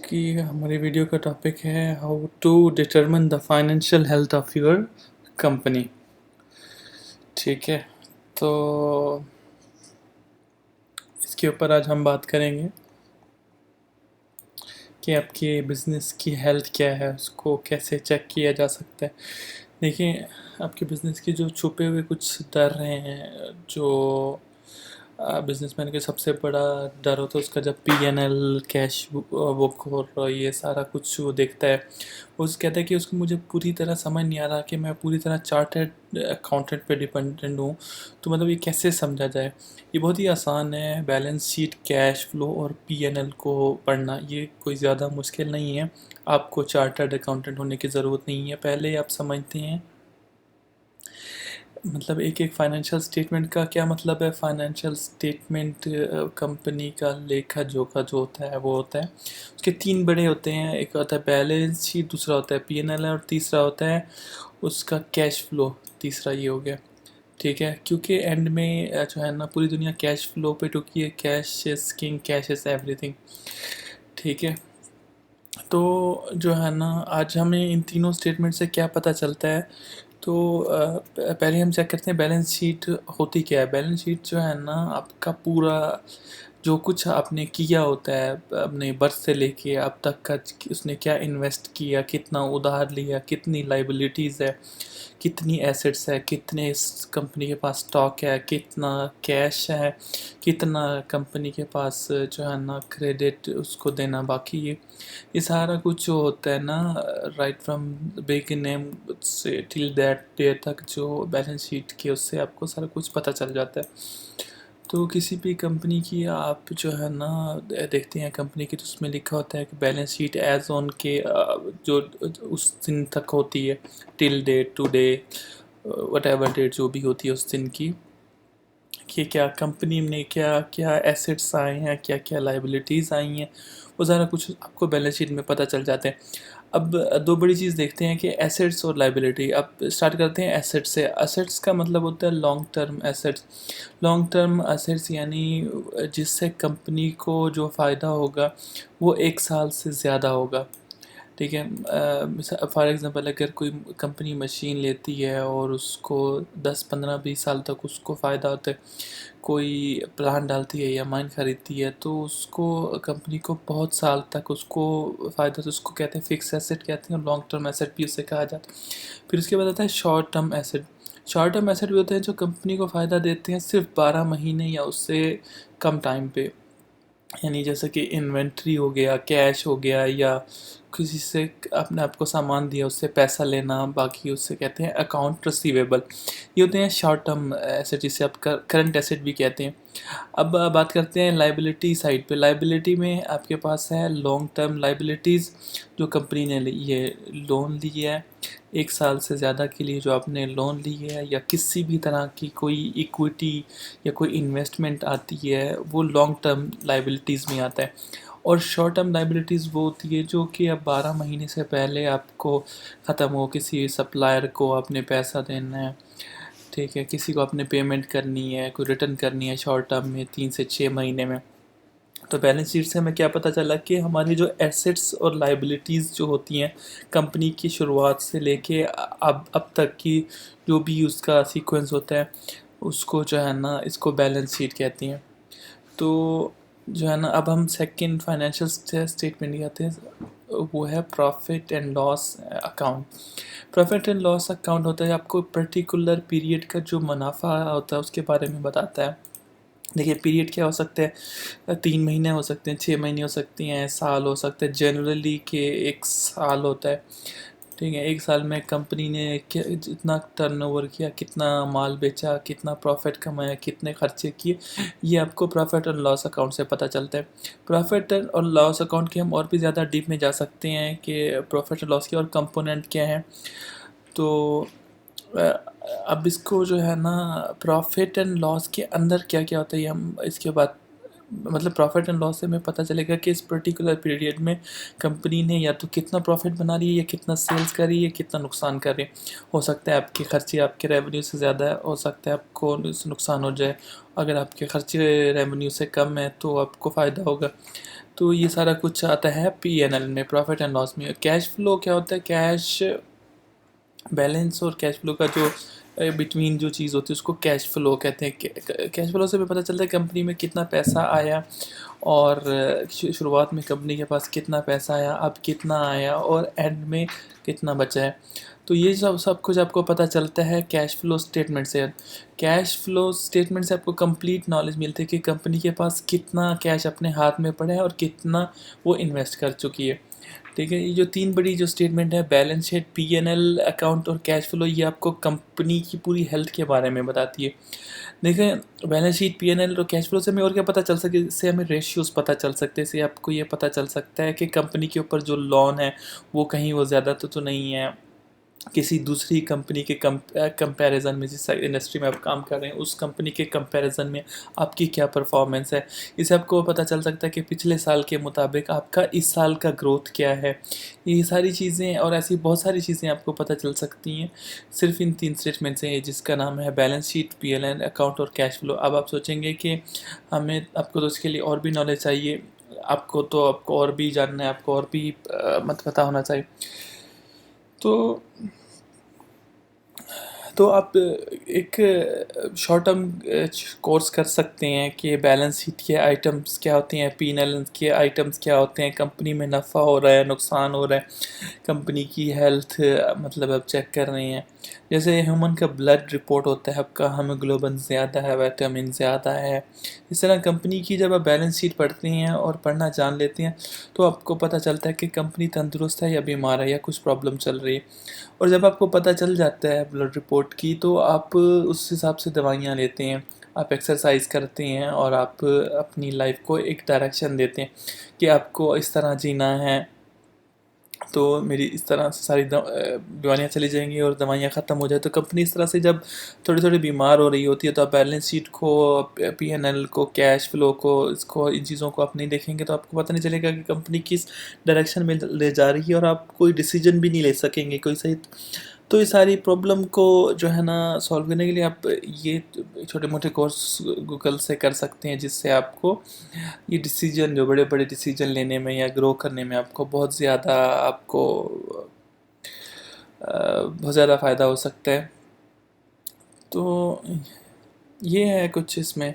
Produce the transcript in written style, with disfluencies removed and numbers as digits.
की हमारी वीडियो का टॉपिक है how to determine the financial health of your company. ठीक है, तो इसके ऊपर आज हम बात करेंगे कि आपके बिज़नेस की हेल्थ क्या है, उसको कैसे चेक किया जा सकता है। देखिए, आपके बिज़नेस के जो छुपे हुए कुछ डर रहे हैं, जो बिजनेसमैन के सबसे बड़ा डर होता है उसका, जब पीएनएल कैश बुक और ये सारा कुछ वो देखता है, वो कहता है कि उसको मुझे पूरी तरह समझ नहीं आ रहा कि मैं पूरी तरह चार्टर्ड अकाउंटेंट पे डिपेंडेंट हूँ। तो मतलब ये कैसे समझा जाए? ये बहुत ही आसान है, बैलेंस शीट, कैश फ्लो और पीएनएल को पढ़ना। ये कोई ज़्यादा मुश्किल नहीं है। आपको चार्टर्ड अकाउंटेंट होने की ज़रूरत नहीं है, पहले आप समझते हैं मतलब एक एक फाइनेंशियल स्टेटमेंट का क्या मतलब है। फाइनेंशियल स्टेटमेंट कंपनी का लेखा जोखा जो होता है वो होता है, उसके तीन बड़े होते हैं। एक होता है बैलेंस शीट, दूसरा होता है पीएनएल और तीसरा होता है उसका कैश फ्लो। तीसरा ये हो गया। ठीक है, क्योंकि एंड में जो है ना, पूरी दुनिया कैश फ्लो पे टुकी है। Cash is king, cash is everything. ठीक है, तो जो है ना, आज हमें इन तीनों स्टेटमेंट से क्या पता चलता है। तो पहले हम चेक करते हैं बैलेंस शीट होती क्या है। बैलेंस शीट जो है ना, आपका पूरा जो कुछ आपने किया होता है अपने बर्थ से लेके अब तक का, उसने क्या इन्वेस्ट किया, कितना उधार लिया, कितनी लाइबिलिटीज़ है, कितनी एसेट्स है, कितने इस कंपनी के पास स्टॉक है, कितना कैश है, कितना कंपनी के पास जो है ना क्रेडिट उसको देना बाकी है। ये सारा कुछ जो होता है ना, राइट फ्रॉम बिगिनिंग से टिल दैट डे तक, जो बैलेंस शीट के उससे आपको सारा कुछ पता चल जाता है। तो किसी भी कंपनी की आप जो है ना देखते हैं कंपनी की, तो उसमें लिखा होता है कि बैलेंस शीट एज ऑन के जो उस दिन तक होती है, till date, today, whatever date जो भी होती है उस दिन की, कि क्या कंपनी में क्या क्या एसेट्स आए हैं, क्या क्या लाइबिलिटीज़ आई हैं, वो सारा कुछ आपको बैलेंस शीट में पता चल जाते हैं। अब दो बड़ी चीज़ देखते हैं कि एसेट्स और लाइबिलिटी। अब स्टार्ट करते हैं एसेट्स से। एसेट्स का मतलब होता है long term assets. Long term assets यानी जिससे कंपनी को जो फ़ायदा होगा वो 1 साल से ज़्यादा होगा। ठीक है, फॉर एग्ज़ाम्पल अगर कोई कंपनी मशीन लेती है और उसको 10 15 20 साल तक उसको फ़ायदा होता है, कोई प्लांट डालती है या माइन खरीदती है, तो उसको कंपनी को बहुत साल तक उसको फ़ायदा, तो उसको कहते हैं फिक्स एसेट कहते हैं, और लॉन्ग टर्म एसेट भी उसे कहा जाता है। फिर उसके बाद आता है short term asset. Short term asset भी होते हैं जो कंपनी को फ़ायदा देते हैं सिर्फ 12 महीने या उससे कम टाइम पे। यानी जैसे कि इन्वेंट्री हो गया, कैश हो गया, या किसी से अपने आपको सामान दिया उससे पैसा लेना, बाकी उससे कहते हैं अकाउंट रिसीवेबल। ये होते हैं शॉर्ट टर्म एसेट, जिसे आप करंट एसेट भी कहते हैं। अब बात करते हैं लाइबिलिटी साइड पे। लाइबिलिटी में आपके पास है लॉन्ग टर्म लाइबिलिटीज़, जो कंपनी ने ये लोन ली है 1 साल से ज़्यादा के लिए, जो आपने लोन ली है, या किसी भी तरह की कोई इक्विटी या कोई इन्वेस्टमेंट आती है, वो लॉन्ग टर्म लाइबिलिटीज़ में आता है। और शॉर्ट टर्म लाइबिलिटीज़ वो होती है जो कि अब 12 महीने से पहले आपको ख़त्म हो, किसी सप्लायर को आपने पैसा देना है, ठीक है, किसी को आपने पेमेंट करनी है, कोई रिटर्न करनी है शॉर्ट टर्म में 3 से 6 महीने में। तो बैलेंस शीट से हमें क्या पता चला कि हमारी जो एसेट्स और लाइबिलिटीज़ जो होती हैं कंपनी की शुरुआत से लेके अब तक की, जो भी उसका सीक्वेंस होता है, उसको जो है ना, इसको बैलेंस शीट कहती हैं। तो जो है ना, अब हम सेकंड फाइनेंशियल स्टेटमेंट की आते हैं, वो है profit and loss account. Profit and loss account होता है आपको पर्टिकुलर पीरियड का जो मुनाफा होता है उसके बारे में बताता है। देखिए, पीरियड क्या हो सकते हैं, 3 महीने हो सकते हैं, 6 महीने हो सकती हैं, साल हो सकते हैं। जनरली के 1 साल होता है। ठीक है, 1 साल में कंपनी ने क्या जितना टर्नओवर किया, कितना माल बेचा, कितना प्रॉफिट कमाया, कितने खर्चे किए, ये आपको प्रॉफिट और लॉस अकाउंट से पता चलता है। प्रॉफिट और लॉस अकाउंट के हम और भी ज़्यादा डीप में जा सकते हैं कि प्रॉफिट और लॉस के और कंपोनेंट क्या हैं। तो अ, अब इसको जो है ना, प्रॉफिट एंड लॉस के अंदर क्या क्या होता है, ये हम इसके बाद मतलब प्रॉफिट एंड लॉस से हमें पता चलेगा कि इस पर्टिकुलर पीरियड में कंपनी ने या तो कितना प्रॉफिट बना रही है, या कितना सेल्स कर रही है, कितना नुकसान कर रही है। हो सकता है आपके खर्चे आपके रेवेन्यू से ज़्यादा है, हो सकता है आपको नुकसान हो जाए। अगर आपके खर्चे रेवेन्यू से कम है तो आपको फ़ायदा होगा। तो ये सारा कुछ आता है P&L में, प्रॉफिट एंड लॉस में। कैश फ्लो क्या होता है? कैश बैलेंस और कैश फ्लो का जो बिटवीन जो चीज़ होती है उसको कैश फ्लो कहते हैं। कैश फ्लो से भी पता चलता है कंपनी में कितना पैसा आया, और शुरुआत में कंपनी के पास कितना पैसा आया, अब कितना आया, और एंड में कितना बचा है। तो ये सब सब कुछ आपको पता चलता है कैश फ्लो स्टेटमेंट से। कैश फ्लो स्टेटमेंट से आपको कंप्लीट नॉलेज मिलती है कि कंपनी के पास कितना कैश अपने हाथ में पड़ा है और कितना वो इन्वेस्ट कर चुकी है। ठीक है, ये जो तीन बड़ी जो स्टेटमेंट है, बैलेंस शीट, P&L अकाउंट और कैश फ्लो, ये आपको कंपनी की पूरी हेल्थ के बारे में बताती है। देखें, बैलेंस शीट, P&L और कैश फ्लो से हमें और क्या पता चल सके? इससे हमें रेशियोज़ पता चल सकते हैं। इससे आपको ये पता चल सकता है कि कंपनी के ऊपर जो लोन है वो कहीं वो ज़्यादा तो नहीं है किसी दूसरी कंपनी के कंपैरिजन में। जिस इंडस्ट्री में आप काम कर रहे हैं उस कंपनी के कंपैरिजन में आपकी क्या परफॉर्मेंस है। इससे आपको पता चल सकता है कि पिछले साल के मुताबिक आपका इस साल का ग्रोथ क्या है। ये सारी चीज़ें और ऐसी बहुत सारी चीज़ें आपको पता चल सकती हैं सिर्फ इन तीन स्टेटमेंट से, जिसका नाम है बैलेंस शीट, P&L अकाउंट और कैश फ्लो। अब आप सोचेंगे कि हमें आपको तो इसके लिए और भी नॉलेज चाहिए, आपको और भी जानना है, आपको और भी मत पता होना चाहिए। तो आप एक शॉर्ट टर्म कोर्स कर सकते हैं कि बैलेंस शीट के आइटम्स क्या होते हैं, P&L के आइटम्स क्या होते हैं, कंपनी में नफ़ा हो रहा है, नुकसान हो रहा है, कंपनी की हेल्थ मतलब अब चेक कर रहे हैं। जैसे ह्यूमन का ब्लड रिपोर्ट होता है आपका, हीमोग्लोबिन ज़्यादा है, विटामिन ज़्यादा है। इस तरह कंपनी की जब आप बैलेंस शीट पढ़ते हैं और पढ़ना जान लेते हैं तो आपको पता चलता है कि कंपनी तंदुरुस्त है या बीमार है या कुछ प्रॉब्लम चल रही है। और जब आपको पता चल जाता है ब्लड रिपोर्ट की तो आप उस हिसाब से दवाइयाँ लेते हैं, आप एक्सरसाइज करते हैं और आप अपनी लाइफ को एक डायरेक्शन देते हैं कि आपको इस तरह जीना है। तो मेरी इस तरह से सारी बीमारियाँ चली जाएंगी और दवाइयाँ ख़त्म हो जाए। तो कंपनी इस तरह से जब थोड़ी थोड़ी बीमार हो रही होती है तो आप बैलेंस शीट को, P&L को, कैश फ्लो को, इसको, इन चीज़ों को आप नहीं देखेंगे तो आपको पता नहीं चलेगा कि कंपनी किस डायरेक्शन में ले जा रही है, और आप कोई डिसीजन भी नहीं ले सकेंगे कोई सही। तो ये सारी प्रॉब्लम को जो है ना सॉल्व करने के लिए आप ये छोटे मोटे कोर्स गूगल से कर सकते हैं, जिससे आपको ये डिसीजन, जो बड़े बड़े डिसीजन लेने में या ग्रो करने में आपको बहुत ज़्यादा बहुत ज़्यादा फ़ायदा हो सकता है। तो ये है कुछ इसमें।